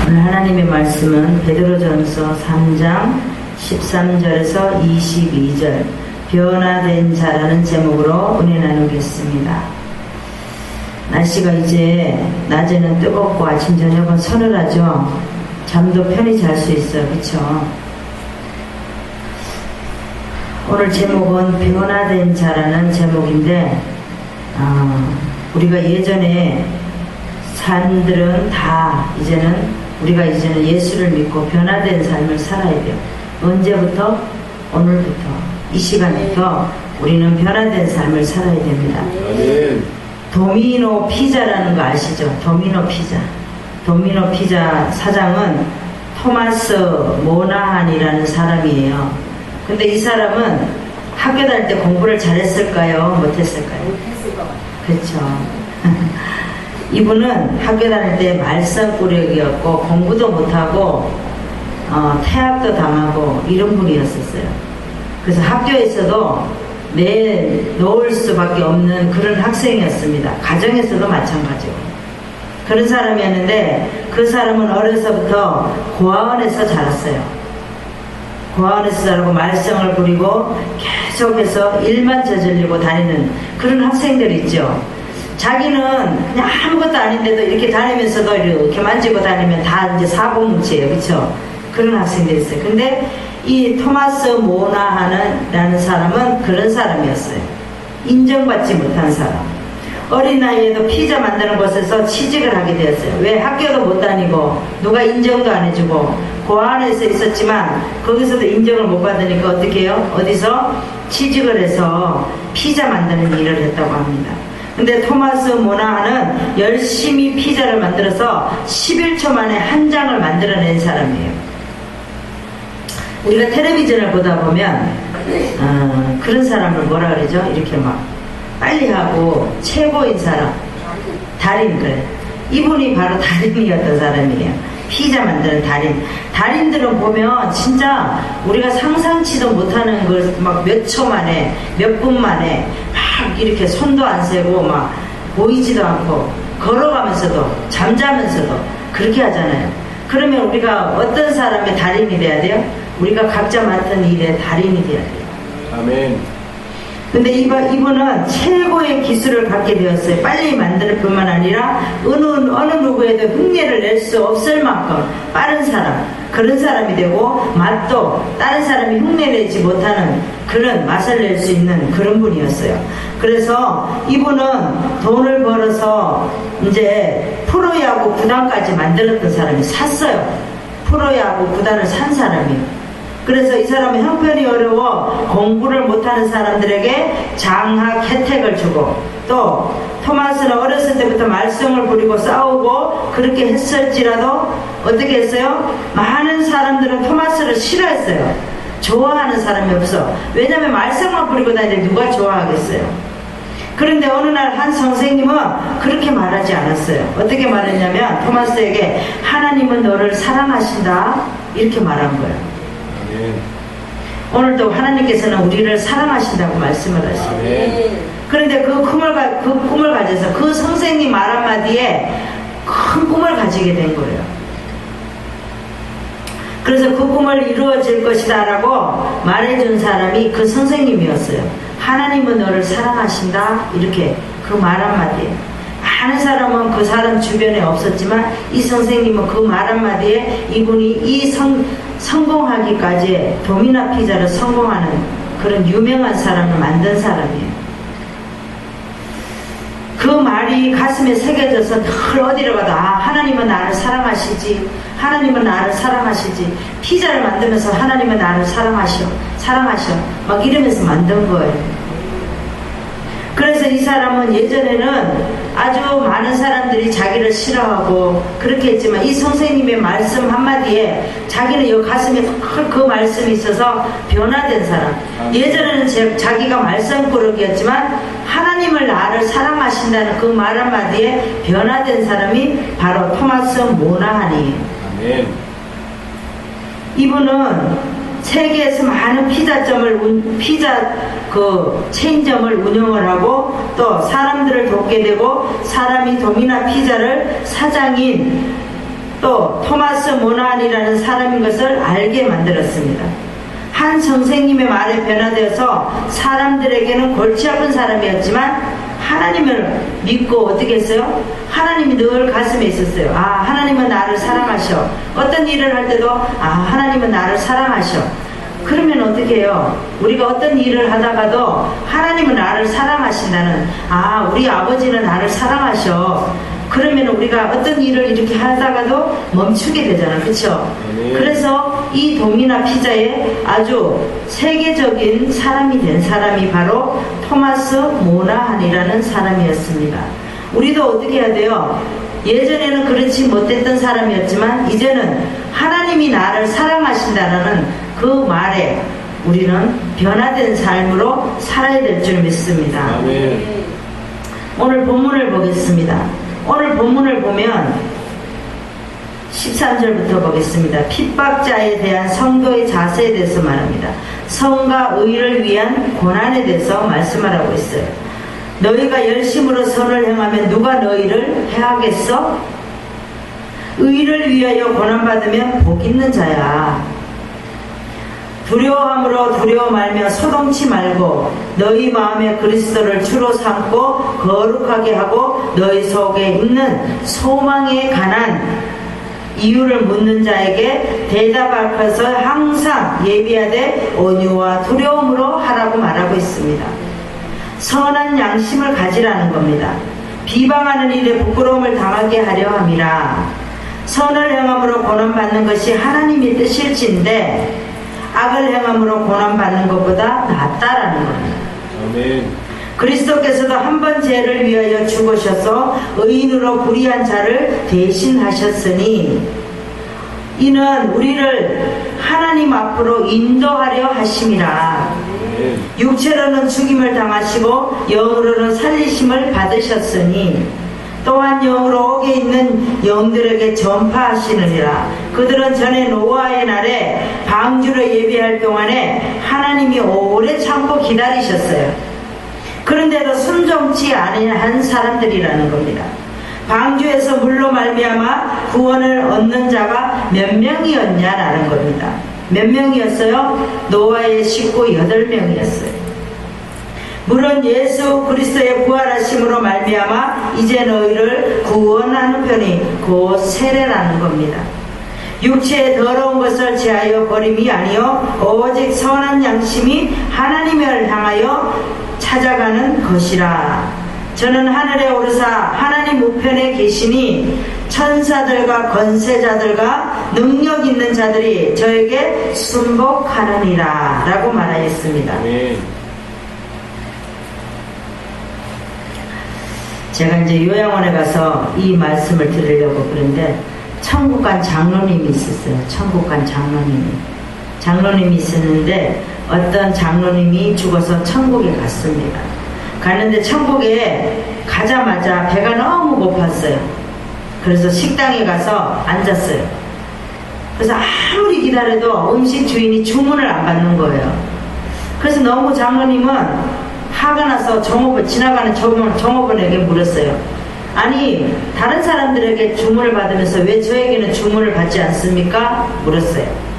오늘 하나님의 말씀은 베드로전서 3장 13절에서 22절 변화된 자라는 제목으로 은혜 나누겠습니다. 날씨가 이제 낮에는 뜨겁고 아침 저녁은 서늘하죠. 잠도 편히 잘 수 있어요. 그쵸? 오늘 제목은 변화된 자라는 제목인데 우리가 예전에 사람들은 다 우리가 이제는 예수를 믿고 변화된 삶을 살아야 돼요. 언제부터? 오늘부터 이 시간부터 우리는 변화된 삶을 살아야 됩니다. 도미노 피자라는 거 아시죠? 도미노 피자 사장은 토마스 모나한이라는 사람이에요. 근데 이 사람은 학교 다닐 때 공부를 잘했을까요? 못했을까요? 못했을 것 같아요. 그렇죠. 이분은 학교 다닐 때 말썽꾸러기였고 공부도 못하고 태학도 당하고 이런 분이었었어요. 그래서 학교에서도 내놓을 수밖에 없는 그런 학생이었습니다. 가정에서도 마찬가지고 그런 사람이었는데 그 사람은 어려서부터 고아원에서 자랐어요. 고아원에서 자라고 말썽을 부리고 계속해서 일만 저질리고 다니는 그런 학생들 있죠. 자기는 그냥 아무것도 아닌데도 이렇게 다니면서도 이렇게 만지고 다니면 다 이제 사고뭉치예요. 그쵸? 그런 학생들이 있어요. 근데 이 토마스 모나한이라는 사람은 그런 사람이었어요. 인정받지 못한 사람. 어린 나이에도 피자 만드는 곳에서 취직을 하게 되었어요. 왜? 학교도 못 다니고 누가 인정도 안 해주고 고아원에서 있었지만 거기서도 인정을 못 받으니까 어떻게 해요? 어디서 취직을 해서 피자 만드는 일을 했다고 합니다. 근데 토마스 모나한은 열심히 피자를 만들어서 11초 만에 한 장을 만들어낸 사람이에요. 우리가 텔레비전을 보다 보면 그런 사람을 뭐라 그러죠? 이렇게 막 빨리 하고 최고인 사람, 달인. 그래. 이분이 바로 달인이었던 사람이에요. 피자 만드는 달인. 달인들은 보면 진짜 우리가 상상치도 못하는 걸 막 몇 초 만에 몇 분 만에 막 이렇게 손도 안 세고 막 보이지도 않고 걸어가면서도 잠자면서도 그렇게 하잖아요. 그러면 우리가 어떤 사람의 달인이 돼야 돼요? 우리가 각자 맡은 일의 달인이 돼야 돼요. 아멘. 근데 이분은 최고의 기술을 갖게 되었어요. 빨리 만들 뿐만 아니라 어느 누구에도 흉내를 낼 수 없을 만큼 빠른 사람, 그런 사람이 되고 맛도 다른 사람이 흉내내지 못하는 그런 맛을 낼 수 있는 그런 분이었어요. 그래서 이분은 돈을 벌어서 이제 프로야구 구단까지 만들었던 사람이 샀어요. 프로야구 구단을 산 사람이에요. 그래서 이 사람은 형편이 어려워 공부를 못하는 사람들에게 장학 혜택을 주고 또 토마스는 어렸을 때부터 말썽을 부리고 싸우고 그렇게 했을지라도 어떻게 했어요? 많은 사람들은 토마스를 싫어했어요. 좋아하는 사람이 없어. 왜냐하면 말썽만 부리고 다니는데 누가 좋아하겠어요? 그런데 어느 날 한 선생님은 그렇게 말하지 않았어요. 어떻게 말했냐면 토마스에게 하나님은 너를 사랑하신다 이렇게 말한 거예요. 오늘도 하나님께서는 우리를 사랑하신다고 말씀을 하시죠. 그런데 그 꿈을 가져서 그 선생님 말 한마디에 큰 꿈을 가지게 된 거예요. 그래서 그 꿈을 이루어질 것이다 라고 말해준 사람이 그 선생님이었어요. 하나님은 너를 사랑하신다 이렇게 그 말 한마디에 많은 사람은 그 사람 주변에 없었지만 이 선생님은 그 말 한마디에 이분이 성공하기까지 도미나 피자를 성공하는 그런 유명한 사람을 만든 사람이에요. 그 말이 가슴에 새겨져서 늘 어디를 가도 하나님은 나를 사랑하시지, 하나님은 나를 사랑하시지, 피자를 만들면서 하나님은 나를 사랑하셔 막 이러면서 만든 거예요. 그래서 이 사람은 예전에는 아주 많은 사람들이 자기를 싫어하고 그렇게 했지만 이 선생님의 말씀 한마디에 자기는 여 가슴에 그 말씀이 있어서 변화된 사람. 예전에는 자기가 말썽꾸러기였지만 하나님을 나를 사랑하신다는 그 말 한마디에 변화된 사람이 바로 토마스 모나한이에요. 아멘. 이분은 세계에서 많은 체인점을 운영을 하고 또 사람들을 돕게 되고 사람이 도미나 피자를 사장인 또 바로 토마스 모나한이라는 사람인 것을 알게 만들었습니다. 한 선생님의 말에 변화되어서 사람들에게는 골치 아픈 사람이었지만 하나님을 믿고 어떻게 했어요? 하나님이 늘 가슴에 있었어요. 아, 하나님은 나를 사랑하셔. 어떤 일을 할 때도 아, 하나님은 나를 사랑하셔. 그러면 어떻게 해요? 우리가 어떤 일을 하다가도 하나님은 나를 사랑하신다는, 아, 우리 아버지는 나를 사랑하셔. 그러면 우리가 어떤 일을 이렇게 하다가도 멈추게 되잖아. 그쵸? 그래서 이 도미나 피자의 아주 세계적인 사람이 된 사람이 바로 토마스 모나한이라는 사람이었습니다. 우리도 어떻게 해야 돼요? 예전에는 그렇지 못했던 사람이었지만 이제는 하나님이 나를 사랑하신다는 그 말에 우리는 변화된 삶으로 살아야 될 줄 믿습니다. 아멘. 오늘 본문을 보겠습니다. 오늘 본문을 보면 13절부터 보겠습니다. 핍박자에 대한 성도의 자세에 대해서 말합니다. 성과 의를 위한 고난에 대해서 말씀하라고 있어요. 너희가 열심으로 선을 행하면 누가 너희를 해하겠어? 의를 위하여 고난받으면 복 있는 자야. 두려워함으로 두려워 말며 소동치 말고 너희 마음에 그리스도를 주로 삼고 거룩하게 하고 너희 속에 있는 소망에 관한 이유를 묻는 자에게 대답할 것을 항상 예비하되 온유와 두려움으로 하라고 말하고 있습니다. 선한 양심을 가지라는 겁니다. 비방하는 일에 부끄러움을 당하게 하려 함이라. 선을 행함으로 고난받는 것이 하나님의 뜻일진데 악을 행함으로 고난받는 것보다 낫다라는 겁니다. 아멘. 그리스도께서도 한 번 죄를 위하여 죽으셔서 의인으로 불의한 자를 대신하셨으니 이는 우리를 하나님 앞으로 인도하려 하심이라. 육체로는 죽임을 당하시고 영으로는 살리심을 받으셨으니 또한 영으로 옥에 있는 영들에게 전파하시느니라. 그들은 전에 노아의 날에 방주를 예비할 동안에 하나님이 오래 참고 기다리셨어요. 그런데도 순종치 아니한 사람들이라는 겁니다. 방주에서 물로 말미암아 구원을 얻는 자가 몇 명이었냐라는 겁니다. 몇 명이었어요? 노아의 식구 8명이었어요. 물은 예수 그리스도의 부활하심으로 말미암아 이제 너희를 구원하는 편이 곧 세례라는 겁니다. 육체의 더러운 것을 제하여 버림이 아니요 오직 선한 양심이 하나님을 향하여 찾아가는 것이라. 저는 하늘에 오르사 하나님 우편에 계시니 천사들과 권세자들과 능력 있는 자들이 저에게 순복하느니라 라고 말하였습니다. 아멘. 제가 이제 요양원에 가서 이 말씀을 들으려고 그런데 천국 간 장로님이 있었어요. 천국 간 장로님이 있었는데 어떤 장로님이 죽어서 천국에 갔습니다. 가는데 천국에 가자마자 배가 너무 고팠어요. 그래서 식당에 가서 앉았어요. 그래서 아무리 기다려도 음식 주인이 주문을 안 받는 거예요. 그래서 너무 장로님은 화가 나서 지나가는 종업원에게 물었어요. 아니 다른 사람들에게 주문을 받으면서 왜 저에게는 주문을 받지 않습니까? 물었어요.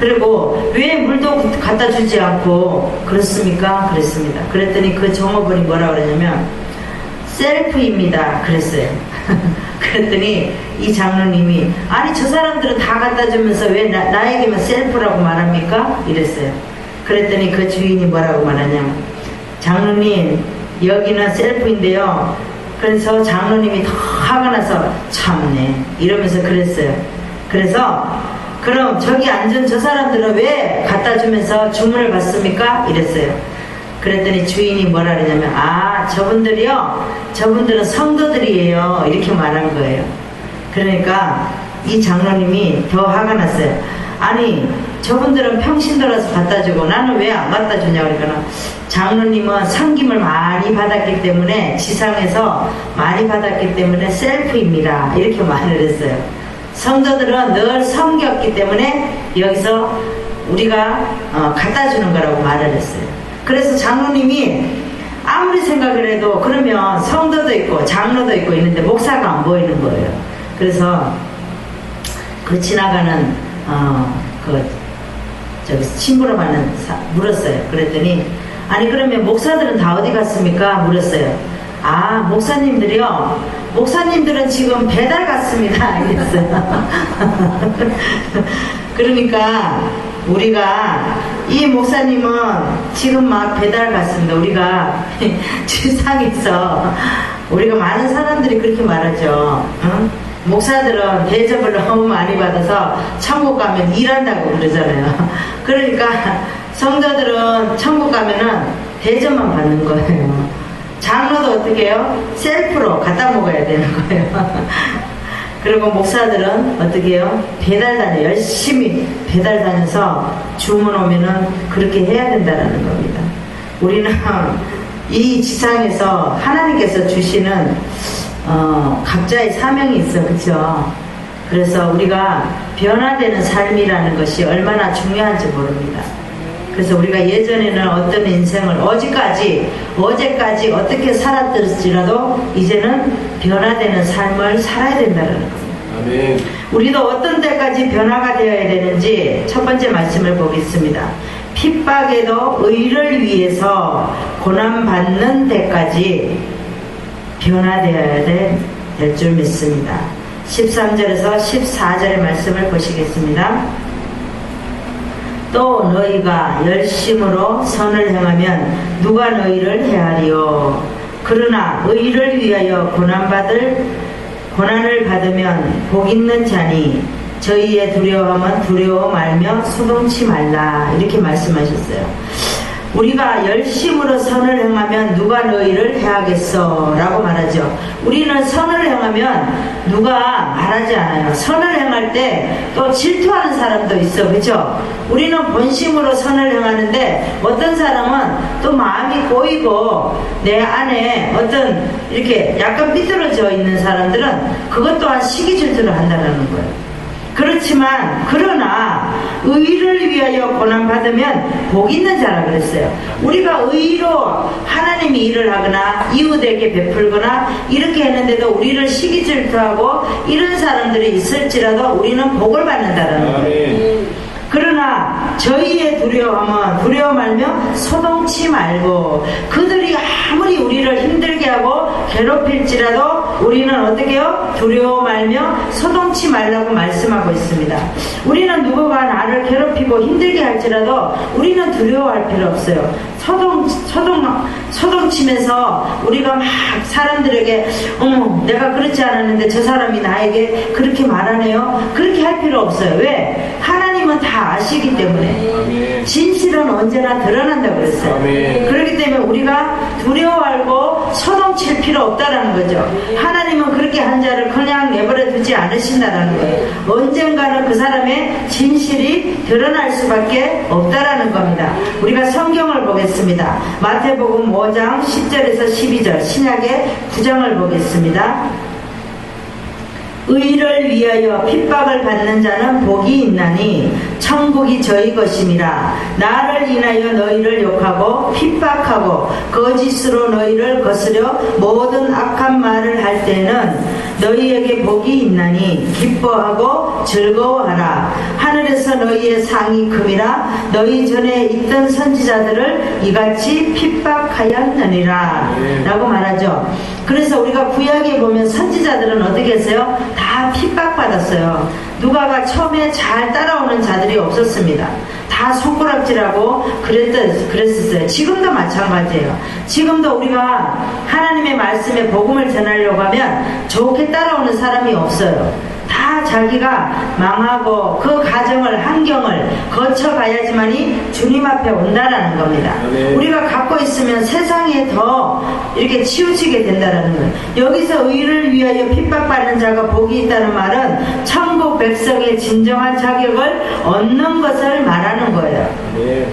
그리고 왜 물도 갖다 주지 않고 그렇습니까? 그랬습니다. 그랬더니 그 종업원이 뭐라 그러냐면 셀프입니다 그랬어요. 그랬더니 이 장로님이 아니 저 사람들은 다 갖다 주면서 왜 나에게만 셀프라고 말합니까? 이랬어요. 그랬더니 그 주인이 뭐라고 말하냐면 장로님 여기는 셀프인데요. 그래서 장로님이 더 화가 나서 참네 이러면서 그랬어요. 그래서 그럼 저기 앉은 저 사람들은 왜 갖다 주면서 주문을 받습니까? 이랬어요. 그랬더니 주인이 뭐라 그러냐면 아 저분들은 성도들이에요 이렇게 말한 거예요. 그러니까 이 장로님이 더 화가 났어요. 아니 저분들은 평신도라서 갖다 주고 나는 왜 안 갖다 주냐 그러니까 장로님은 섬김을 많이 받았기 때문에 지상에서 많이 받았기 때문에 셀프입니다 이렇게 말을 했어요. 성도들은 늘 섬겼기 때문에 여기서 우리가 갖다 주는 거라고 말을 했어요. 그래서 장로님이 아무리 생각을 해도 그러면 성도도 있고 장로도 있고 있는데 목사가 안 보이는 거예요. 그래서 그 지나가는 저기 친구로만은 물었어요. 그랬더니 아니 그러면 목사들은 다 어디 갔습니까? 물었어요. 아 목사님들이요? 목사님들은 지금 배달 갔습니다. 이랬어요. 그러니까 우리가 이 목사님은 지금 막 배달 갔습니다. 우리가 지상에서 우리가 많은 사람들이 그렇게 말하죠. 응? 목사들은 대접을 너무 많이 받아서 천국 가면 일한다고 그러잖아요. 그러니까 성도들은 천국 가면은 대접만 받는 거예요. 장로도 어떻게 해요? 셀프로 갖다 먹어야 되는 거예요. 그리고 목사들은 어떻게 해요? 배달 다녀 열심히 배달 다녀서 주문 오면은 그렇게 해야 된다는 겁니다. 우리는 이 지상에서 하나님께서 주시는 각자의 사명이 있어, 그렇죠? 그래서 우리가 변화되는 삶이라는 것이 얼마나 중요한지 모릅니다. 그래서 우리가 예전에는 어떤 인생을 어제까지 어떻게 살았을지라도 이제는 변화되는 삶을 살아야 된다는 겁니다. 아멘. 우리도 어떤 때까지 변화가 되어야 되는지 첫 번째 말씀을 보겠습니다. 핍박에도 의를 위해서 고난받는 데까지 변화되어야 될 줄 믿습니다. 13절에서 14절의 말씀을 보시겠습니다. 또 너희가 열심으로 선을 행하면 누가 너희를 해하리요. 그러나 의를 위하여 고난을 받으면 복 있는 자니 저희의 두려움은 두려워 말며 소동치 말라. 이렇게 말씀하셨어요. 우리가 열심으로 선을 행하면 누가 너희를 해하겠어 라고 말하죠. 우리는 선을 행하면 누가 말하지 않아요. 선을 행할 때 또 질투하는 사람도 있어, 그죠? 우리는 본심으로 선을 행하는데 어떤 사람은 또 마음이 꼬이고 내 안에 어떤 이렇게 약간 삐뚤어져 있는 사람들은 그것 또한 시기 질투를 한다는 거예요. 그렇지만 그러나 의를 위하여 고난받으면 복 있는 자라 그랬어요. 우리가 의로 하나님이 일을 하거나 이웃에게 베풀거나 이렇게 했는데도 우리를 시기질투하고 이런 사람들이 있을지라도 우리는 복을 받는다는 거예요. 그러나 저희의 두려움은 두려워 말며 소동치 말고 그들이 아무리 우리를 힘들게 하고 괴롭힐지라도 우리는 어떻게 해요? 두려워 말며 소동치 말라고 말씀하고 있습니다. 우리는 누구가 나를 괴롭히고 힘들게 할지라도 우리는 두려워할 필요 없어요. 소동치면서 우리가 막 사람들에게 어머 내가 그렇지 않았는데 저 사람이 나에게 그렇게 말하네요. 그렇게 할 필요 없어요. 왜? 하나님은 다 아시기 때문에. 아멘. 진실은 언제나 드러난다고 그랬어요. 아멘. 그렇기 때문에 우리가 두려워하고 소동칠 필요 없다라는 거죠. 하나님은 그렇게 한 자를 그냥 내버려 두지 않으신다라는 거예요. 언젠가는 그 사람의 진실이 드러날 수밖에 없다라는 겁니다. 우리가 성경을 보겠습니다. 마태복음 5장 10절에서 12절, 신약의 9장을 보겠습니다. 의를 위하여 핍박을 받는 자는 복이 있나니 천국이 저희 것임이라. 나를 인하여 너희를 욕하고 핍박하고 거짓으로 너희를 거스려 모든 악한 말을 할 때는 너희에게 복이 있나니 기뻐하고 즐거워하라. 하늘에서 너희의 상이 큼이라. 너희 전에 있던 선지자들을 이같이 핍박하였느니라 라고 말하죠. 그래서 우리가 구약에 보면 선지자들은 어떻게 했어요? 다 핍박받았어요. 누가가 처음에 잘 따라오는 자들이 없었습니다. 다 손가락질하고 그랬었어요. 지금도 마찬가지예요. 지금도 우리가 하나님의 말씀에 복음을 전하려고 하면 좋게 따라오는 사람이 없어요. 다 자기가 망하고 그 가정을 환경을 거쳐가야지만이 주님 앞에 온다라는 겁니다. 네. 우리가 갖고 있으면 세상에 더 이렇게 치우치게 된다라는 거예요. 여기서 의를 위하여 핍박받는 자가 복이 있다는 말은 천국 백성의 진정한 자격을 얻는 것을 말하는 거예요. 네.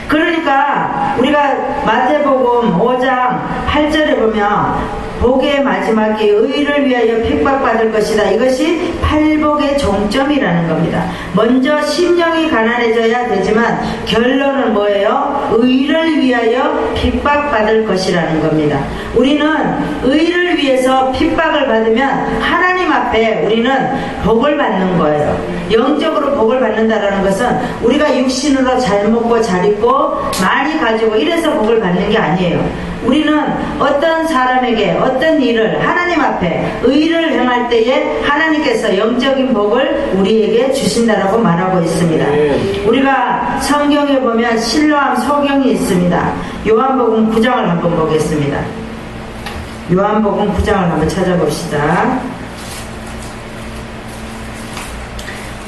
그러니까 우리가 마태복음 5장 8절에 보면 복의 마지막에 의를 위하여 핍박받을 것이다. 이것이 팔복의 시험이라는 겁니다. 먼저 심령이 가난해져야 되지만 결론은 뭐예요? 의를 위하여 핍박받을 것이라는 겁니다. 우리는 의를 위해서 핍박을 받으면 하나님 앞에 우리는 복을 받는 거예요. 영적으로 복을 받는다라는 것은 우리가 육신으로 잘 먹고 잘 입고 많이 가지고 이래서 복을 받는 게 아니에요. 우리는 어떤 사람에게 어떤 일을 하나님 앞에 의를 행할 때에 하나님께서 영적인 복을 우리에게 주신다라고 말하고 있습니다. 우리가 성경에 보면 실로암 소경이 있습니다. 요한복음 9장을 한번 보겠습니다. 요한복음 9장을 한번 찾아봅시다.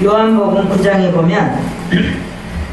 요한복음 9장에 보면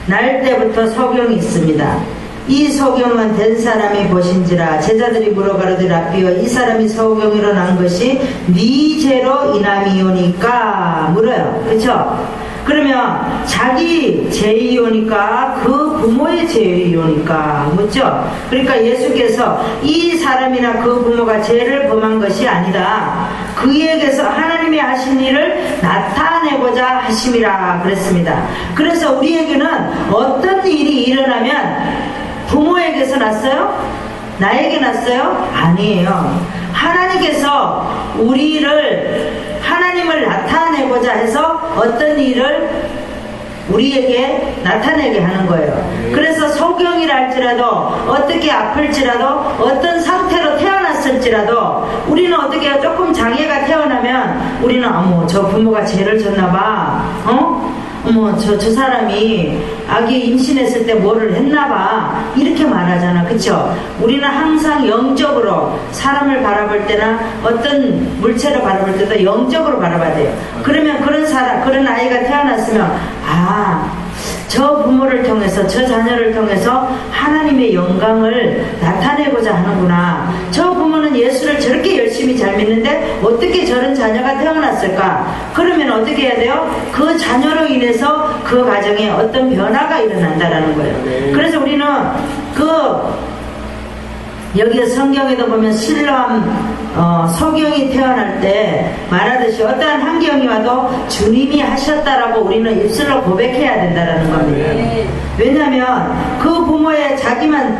날 때부터 소경이 있습니다. 이 소경은 된 사람이 보신지라 제자들이 물어가로되 라삐여 이 사람이 소경이로 난 것이 네 죄로 인함이오니까 물어요. 그렇죠? 그러면 자기 죄이오니까 그 부모의 죄이오니까 묻죠. 그러니까 예수께서 이 사람이나 그 부모가 죄를 범한 것이 아니다. 그에게서 하나님이 하신 일을 나타내고자 하심이라 그랬습니다. 그래서 우리에게는 어떤 일이 일어나면 부모에게서 났어요? 나에게 났어요? 아니에요. 하나님께서 하나님을 나타내고자 해서 어떤 일을 우리에게 나타내게 하는 거예요. 그래서 소경이라 할지라도 어떻게 아플지라도 어떤 상태로 태어났을지라도 우리는 어떻게 해요? 조금 장애가 태어나면 우리는 어머 저 부모가 죄를 졌나봐. 어머 저 사람이 아기 임신했을 때 뭐를 했나봐 이렇게 말하잖아. 그쵸? 우리는 항상 영적으로 사람을 바라볼 때나 어떤 물체를 바라볼 때도 영적으로 바라봐야 돼요. 그러면 그런 아이가 태어났으면 저 부모를 통해서 저 자녀를 통해서 하나님의 영광을 나타내고자 하는구나. 저 부모는 예수를 저렇게 열심히 잘 믿는데 어떻게 저런 자녀가 태어났을까? 그러면 어떻게 해야 돼요? 그 자녀로 인해서 그 가정에 어떤 변화가 일어난다라는 거예요. 그래서 우리는 여기 성경에도 보면 실로암 소경이 태어날 때 말하듯이 어떠한 환경이 와도 주님이 하셨다라고 우리는 입술로 고백해야 된다라는 겁니다. 왜냐하면 그 부모의 자기만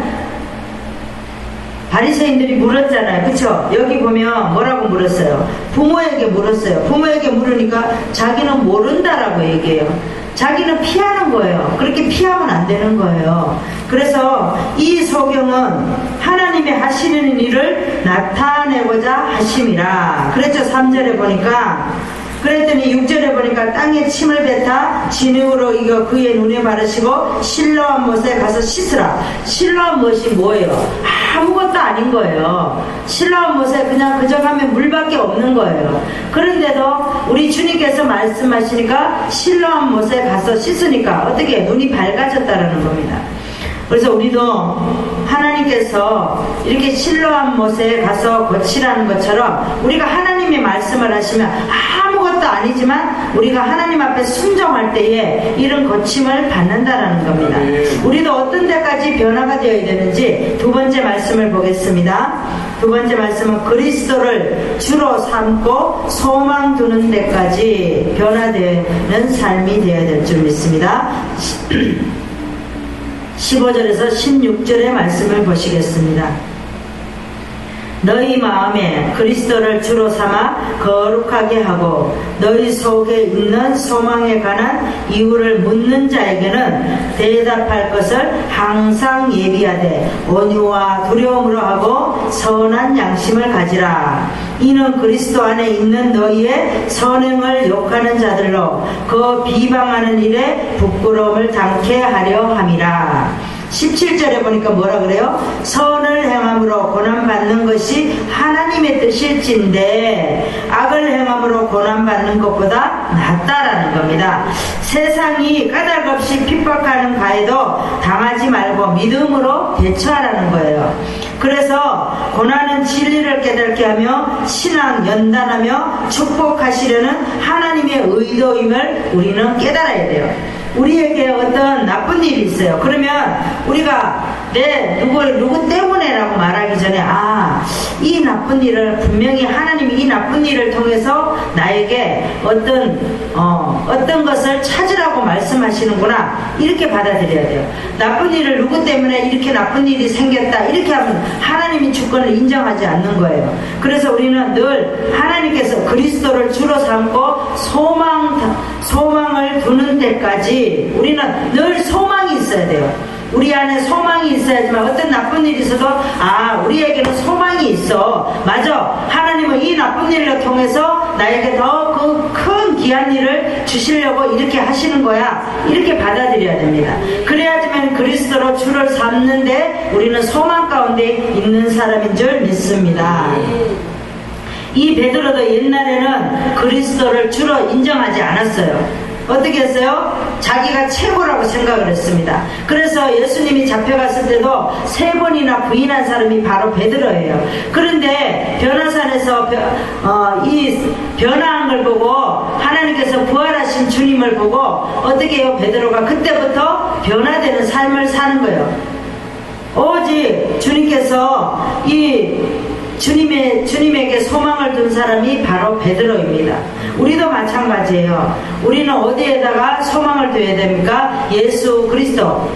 바리새인들이 물었잖아요. 그쵸? 여기 보면 뭐라고 물었어요? 부모에게 물었어요. 부모에게 물으니까 자기는 모른다라고 얘기해요. 자기는 피하는 거예요. 그렇게 피하면 안 되는 거예요. 그래서 이 소경은 하나님의 하시는 일을 나타내고자 하심이라 그랬죠. 3절에 보니까 그랬더니 6절에 보니까 땅에 침을 뱉어 진흙으로 이겨 그의 눈에 바르시고 실로암 못에 가서 씻으라. 실로암 못이 뭐예요? 아무것도 아닌 거예요. 실로암 못에 그냥 그저 가면 물밖에 없는 거예요. 그런데도 우리 주님께서 말씀하시니까 실로암 못에 가서 씻으니까 어떻게 눈이 밝아졌다라는 겁니다. 그래서 우리도 하나님께서 이렇게 실로암 못에 가서 고치라는 것처럼 우리가 하나님의 말씀을 하시면 아무것도 아니지만 우리가 하나님 앞에 순종할 때에 이런 고침을 받는다라는 겁니다. 우리도 어떤 데까지 변화가 되어야 되는지 두 번째 말씀을 보겠습니다. 두 번째 말씀은 그리스도를 주로 삼고 소망 두는 데까지 변화되는 삶이 되어야 될 줄 믿습니다. 15절에서 16절의 말씀을 보시겠습니다. 너희 마음에 그리스도를 주로 삼아 거룩하게 하고 너희 속에 있는 소망에 관한 이유를 묻는 자에게는 대답할 것을 항상 예비하되 온유와 두려움으로 하고 선한 양심을 가지라. 이는 그리스도 안에 있는 너희의 선행을 욕하는 자들로 그 비방하는 일에 부끄러움을 당케 하려 함이라. 17절에 보니까 뭐라 그래요? 선을 행함으로 고난받는 것이 하나님의 뜻일진데 악을 행함으로 고난받는 것보다 낫다라는 겁니다. 세상이 까닭없이 핍박하는 가해도 당하지 말고 믿음으로 대처하라는 거예요. 그래서 고난은 진리를 깨닫게 하며 신앙 연단하며 축복하시려는 하나님의 의도임을 우리는 깨달아야 돼요. 우리에게 어떤 나쁜 일이 있어요. 그러면 우리가 누구 때문에라고 말하기 전에 이 나쁜 일을 분명히 하나님이 이 나쁜 일을 통해서 나에게 어떤 것을 찾으라고 말씀하시는구나, 이렇게 받아들여야 돼요. 나쁜 일을 누구 때문에 이렇게 나쁜 일이 생겼다, 이렇게 하면 하나님이 주권을 인정하지 않는 거예요. 그래서 우리는 늘 하나님께서 그리스도를 주로 삼고 소망을 두는 데까지 우리는 늘 소망이 있어야 돼요. 우리 안에 소망이 있어야지만 어떤 나쁜 일이 있어도 우리에게는 소망이 있어. 맞아, 하나님은 이 나쁜 일을 통해서 나에게 더 그 큰 귀한 일을 주시려고 이렇게 하시는 거야, 이렇게 받아들여야 됩니다. 그래야지만 그리스도로 주를 삼는데 우리는 소망 가운데 있는 사람인 줄 믿습니다. 이 베드로도 옛날에는 그리스도를 주로 인정하지 않았어요. 어떻게 했어요? 자기가 최고라고 생각을 했습니다. 그래서 예수님이 잡혀갔을 때도 3번이나 부인한 사람이 바로 베드로예요. 그런데 변화산에서 이 변화한 걸 보고 하나님께서 부활하신 주님을 보고 어떻게 해요? 베드로가 그때부터 변화되는 삶을 사는 거예요. 오직 주님께서 주님에게 소망을 둔 사람이 바로 베드로입니다. 우리도 마찬가지예요. 우리는 어디에다가 소망을 둬야 됩니까? 예수 그리스도께서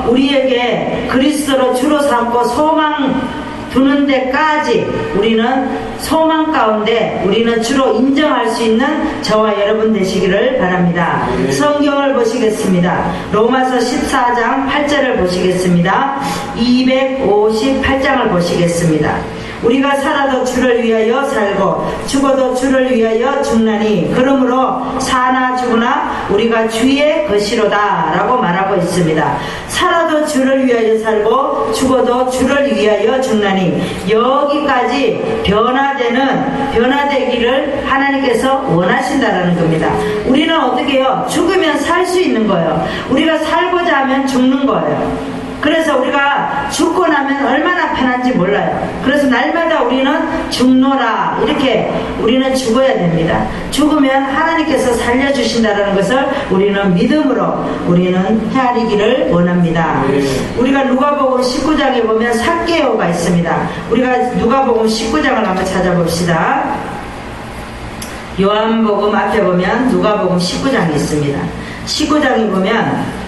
우리에게 그리스도로 주로 삼고 소망 두는 데까지 우리는 소망 가운데 우리는 주로 인정할 수 있는 저와 여러분 되시기를 바랍니다. 성경을 보시겠습니다. 로마서 14장 8절을 보시겠습니다. 258장을 보시겠습니다. 우리가 살아도 주를 위하여 살고 죽어도 주를 위하여 죽나니 그러므로 사나 죽으나 우리가 주의 것이로다 라고 말하고 있습니다. 살아도 주를 위하여 살고 죽어도 주를 위하여 죽나니, 여기까지 변화되기를 하나님께서 원하신다라는 겁니다. 우리는 어떻게 해요? 죽으면 살 수 있는 거예요. 우리가 살고자 하면 죽는 거예요. 그래서 우리가 죽고 나면 얼마나 편한지 몰라요. 그래서 날마다 우리는 죽노라, 이렇게 우리는 죽어야 됩니다. 죽으면 하나님께서 살려주신다는 것을 우리는 믿음으로 우리는 헤아리기를 원합니다. 우리가 누가복음 19장에 보면 삭개오가 있습니다. 우리가 누가복음 19장을 한번 찾아봅시다. 요한복음 앞에 보면 누가복음 19장이 있습니다. 19장에 보면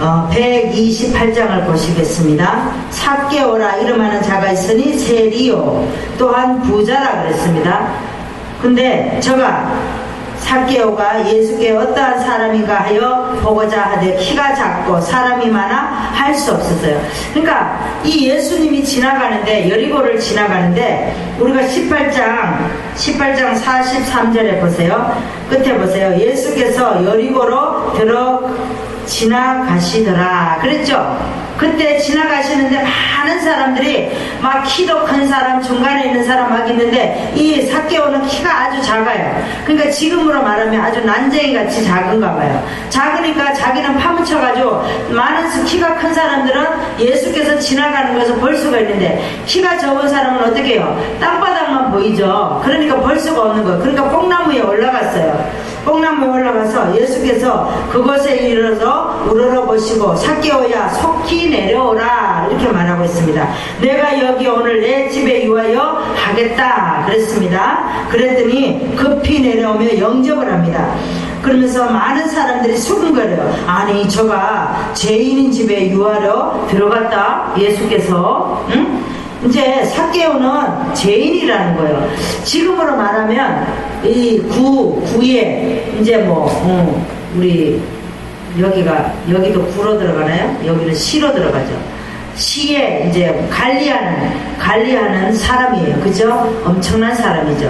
128장을 보시겠습니다. 삭개오라 이름하는 자가 있으니 세리요 또한 부자라 그랬습니다. 근데 삭개오가 예수께 어떠한 사람인가 하여 보고자 하되 키가 작고 사람이 많아 할 수 없었어요. 그러니까 이 예수님이 지나가는데, 여리고를 지나가는데, 우리가 18장 43절에 보세요. 끝에 보세요. 예수께서 여리고로 지나가시더라 그랬죠. 그때 지나가시는데 많은 사람들이 막 키도 큰 사람, 중간에 있는 사람 막 있는데, 이 삭개오는 키가 아주 작아요. 그러니까 지금으로 말하면 아주 난쟁이같이 작은가 봐요. 작으니까 자기는 파묻혀가지고 많은 키가 큰 사람들은 예수께서 지나가는 것을 볼 수가 있는데, 키가 적은 사람은 어떻게 해요? 땅바닥만 보이죠. 그러니까 볼 수가 없는 거예요. 그러니까 뽕나무에 올라갔어요. 뽕나무에 올라가서 예수께서 그곳에 이르러서 우러러보시고 삭개오야 속히 내려오라 이렇게 말하고 있습니다. 내가 여기 오늘 내 집에 유하여 하겠다 그랬습니다. 그랬더니 급히 내려오며 영접을 합니다. 그러면서 많은 사람들이 수군거려요. 아니 저가 죄인인 집에 유하러 들어갔다 예수께서, 응? 이제 삭개오는 죄인이라는 거예요. 지금으로 말하면 이 구에 이제 우리 여기도 구로 들어가나요? 여기는 시로 들어가죠. 시에 이제 관리하는 사람이에요. 그죠? 엄청난 사람이죠.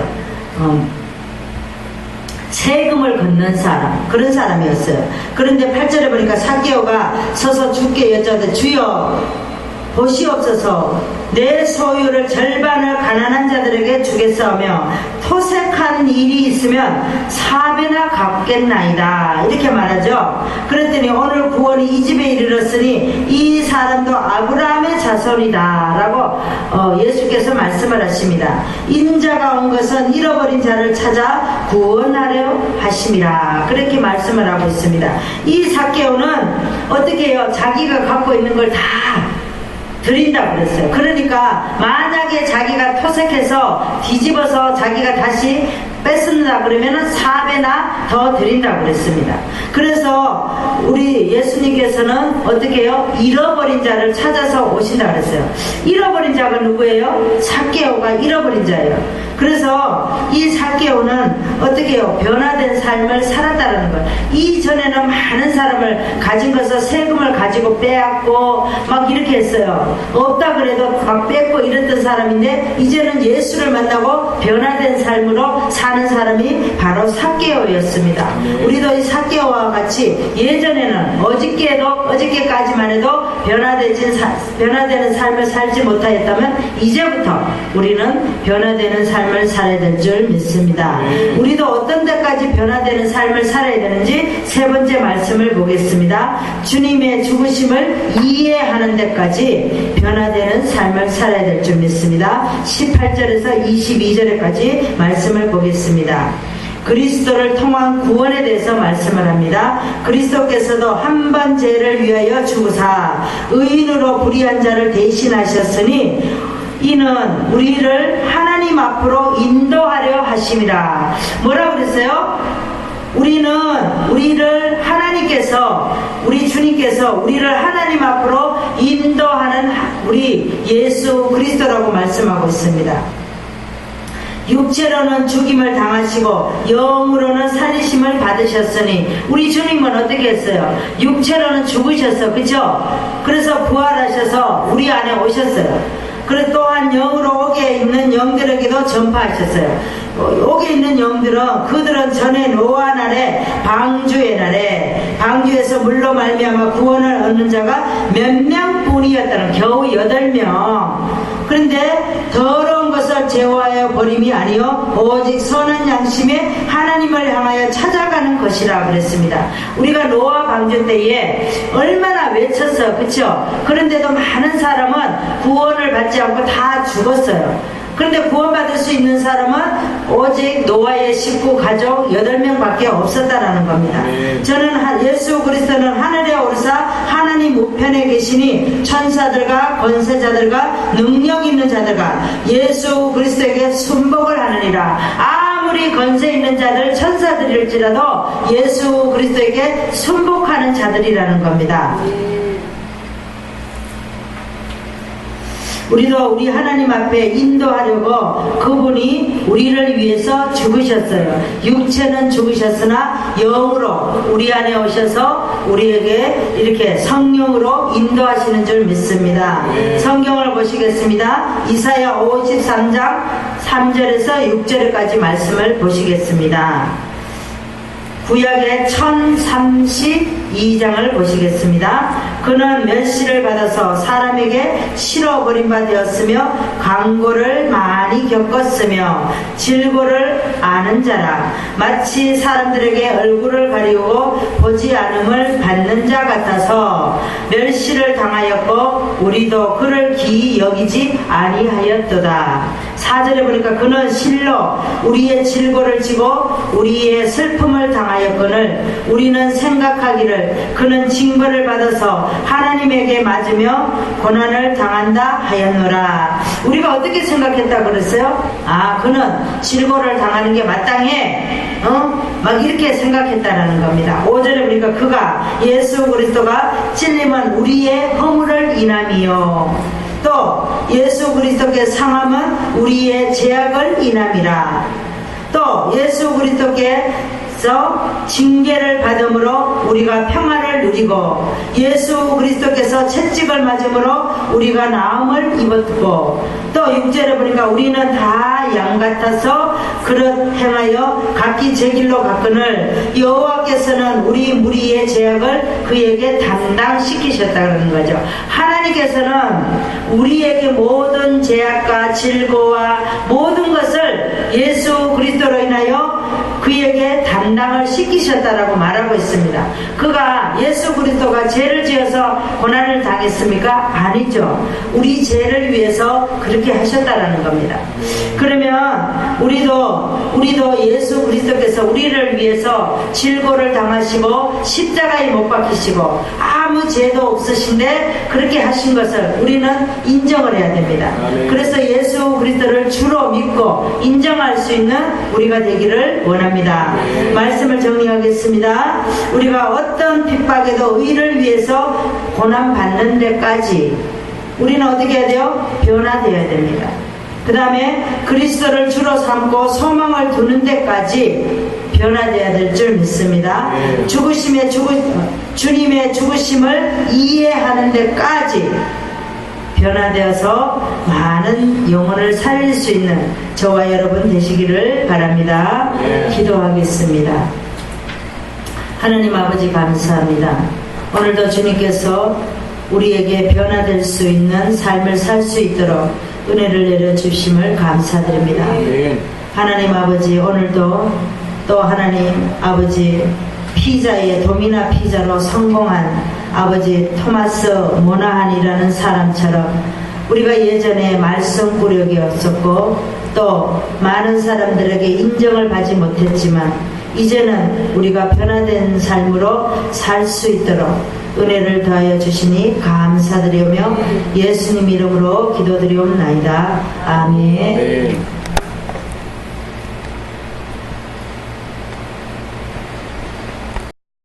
세금을 걷는 사람, 그런 사람이었어요. 그런데 8절에 보니까 삭개오가 서서 주께 여짜되 주여 보시옵소서 내 소유를 절반을 가난한 자들에게 주겠사오며 토색한 일이 있으면 4배나 갚겠나이다. 이렇게 말하죠. 그랬더니 오늘 구원이 이 집에 이르렀으니 이 사람도 아브라함의 자손이다 라고 예수께서 말씀을 하십니다. 인자가 온 것은 잃어버린 자를 찾아 구원하려 하심이라, 그렇게 말씀을 하고 있습니다. 이 삭개오는 어떻게 해요? 자기가 갖고 있는 걸 다 드린다고 그랬어요. 그러니까 만약에 자기가 토색해서 뒤집어서 자기가 다시 뺏는다 그러면은 4배나 더 드린다고 그랬습니다. 그래서 우리 예수님께서는 어떻게 해요? 잃어버린 자를 찾아서 오신다 그랬어요. 잃어버린 자가 누구예요? 삭개오가 잃어버린 자예요. 그래서 이 삭개오는 어떻게 해요? 변화된 삶을 살았다는 거예요. 이전에는 많은 사람을 가진 것을 세금을 가지고 빼앗고 막 이렇게 했어요. 없다 그래도 막 뺏고 이랬던 사람인데 이제는 예수를 만나고 변화된 삶으로 사는 사람이 바로 삭개오였습니다. 우리도 이 삭개오와 같이 예전에는 어저께까지만 해도 변화되는 삶을 살지 못하였다면 이제부터 우리는 변화되는 삶을 살아야 될 줄 믿습니다. 우리도 어떤 데까지 변화되는 삶을 살아야 되는지 세 번째 말씀을 보겠습니다. 주님의 죽으심을 이해하는 데까지 변화되는 삶을 살아야 될 줄 믿습니다. 18절에서 22절까지 말씀을 보겠습니다. 그리스도를 통한 구원에 대해서 말씀을 합니다. 그리스도께서도 한 번 죄를 위하여 죽으사 의인으로 불의한 자를 대신하셨으니 이는 우리를 하나님 앞으로 인도하려 하심이라. 뭐라고 그랬어요? 우리를 하나님께서, 우리 주님께서 우리를 하나님 앞으로 인도하는 우리 예수 그리스도라고 말씀하고 있습니다. 육체로는 죽임을 당하시고 영으로는 살리심을 받으셨으니, 우리 주님은 어떻게 했어요? 육체로는 죽으셨어, 그죠? 그래서 부활하셔서 우리 안에 오셨어요. 그리고 또한 영으로 옥에 있는 영들에게도 전파하셨어요. 옥에 있는 영들은 그들은 전에 노아 날에 방주의 날에 방주에서 물로 말미암아 구원을 얻는 자가 몇 명뿐이었다는, 겨우 8명. 그런데 더러운 것을 제어하여 버림이 아니요 오직 선한 양심에 하나님을 향하여 찾아가는 것이라 그랬습니다. 우리가 노아 방주 때에 얼마나 외쳤어, 그쵸? 그런데도 많은 사람은 구원을 받지 않고 다 죽었어요. 그런데 구원받을 수 있는 사람은 오직 노아의 식구 가족 8명밖에 없었다라는 겁니다. 저는 예수 그리스도는 하늘에 오르사 하나님 우편에 계시니 천사들과 권세자들과 능력 있는 자들과 예수 그리스도에게 순복을 하느니라. 아무리 권세 있는 자들 천사들일지라도 예수 그리스도에게 순복하는 자들이라는 겁니다. 우리도 우리 하나님 앞에 인도하려고 그분이 우리를 위해서 죽으셨어요. 육체는 죽으셨으나 영으로 우리 안에 오셔서 우리에게 이렇게 성령으로 인도하시는 줄 믿습니다. 성경을 보시겠습니다. 이사야 53장 3절에서 6절까지 말씀을 보시겠습니다. 구약의 1032장을 보시겠습니다. 그는 멸시를 받아서 사람에게 실어버린 바 되었으며 강고를 많이 겪었으며 질고를 아는 자라. 마치 사람들에게 얼굴을 가리우고 보지 않음을 받는 자 같아서 멸시를 당하였고 우리도 그를 기이 여기지 아니하였도다. 4절에 보니까 그는 실로 우리의 질고를 지고 우리의 슬픔을 당하였거늘 우리는 생각하기를 그는 징벌을 받아서 하나님에게 맞으며 고난을 당한다 하였노라. 우리가 어떻게 생각했다 그랬어요? 아, 그는 질고를 당하는 게 마땅해, 막 이렇게 생각했다라는 겁니다. 5절에 보니까 그가 예수 그리스도가 찔림은 우리의 허물을 인함이요 또 예수 그리스도께 상함은 우리의 죄악을 인함이라. 또 예수 그리스도께 징계를 받음으로 우리가 평화를 누리고 예수 그리스도께서 채찍을 맞음으로 우리가 나음을 입었고 또 6절에 보니까 우리는 다 양 같아서 그릇 행하여 각기 제 길로 갔거늘 여호와께서는 우리 무리의 죄악을 그에게 담당시키셨다는 거죠. 하나님께서는 우리에게 모든 죄악과 질고와 모든 것을 예수 그리스도로 인하여 그에게 담당을 시키셨다라고 말하고 있습니다. 그가 예수 그리스도가 죄를 지어서 고난을 당했습니까? 아니죠. 우리 죄를 위해서 그렇게 하셨다라는 겁니다. 그러면 우리도 예수 그리스도께서 우리를 위해서 질고를 당하시고 십자가에 못 박히시고 아무 죄도 없으신데 그렇게 하신 것을 우리는 인정을 해야 됩니다. 그래서 예수 그리스도를 주로 믿고 인정할 수 있는 우리가 되기를 원합니다. 말씀을 정리하겠습니다. 우리가 어떤 핍박에도 의를 위해서 고난받는 데까지 우리는 어떻게 해야 돼요? 변화되어야 됩니다. 그 다음에 그리스도를 주로 삼고 소망을 두는 데까지 변화되어야 될 줄 믿습니다. 주님의 죽으심을 이해하는 데까지 변화되어서 많은 영혼을 살릴 수 있는 저와 여러분 되시기를 바랍니다. 기도하겠습니다. 하나님 아버지 감사합니다. 오늘도 주님께서 우리에게 변화될 수 있는 삶을 살 수 있도록 은혜를 내려주심을 감사드립니다. 하나님 아버지 오늘도 또 하나님 아버지 피자의 도미나 피자로 성공한 아버지 토마스 모나한이라는 사람처럼 우리가 예전에 말썽꾸러기였었고 또 많은 사람들에게 인정을 받지 못했지만 이제는 우리가 변화된 삶으로 살 수 있도록 은혜를 더하여 주시니 감사드리며 예수님 이름으로 기도드리옵나이다. 아멘.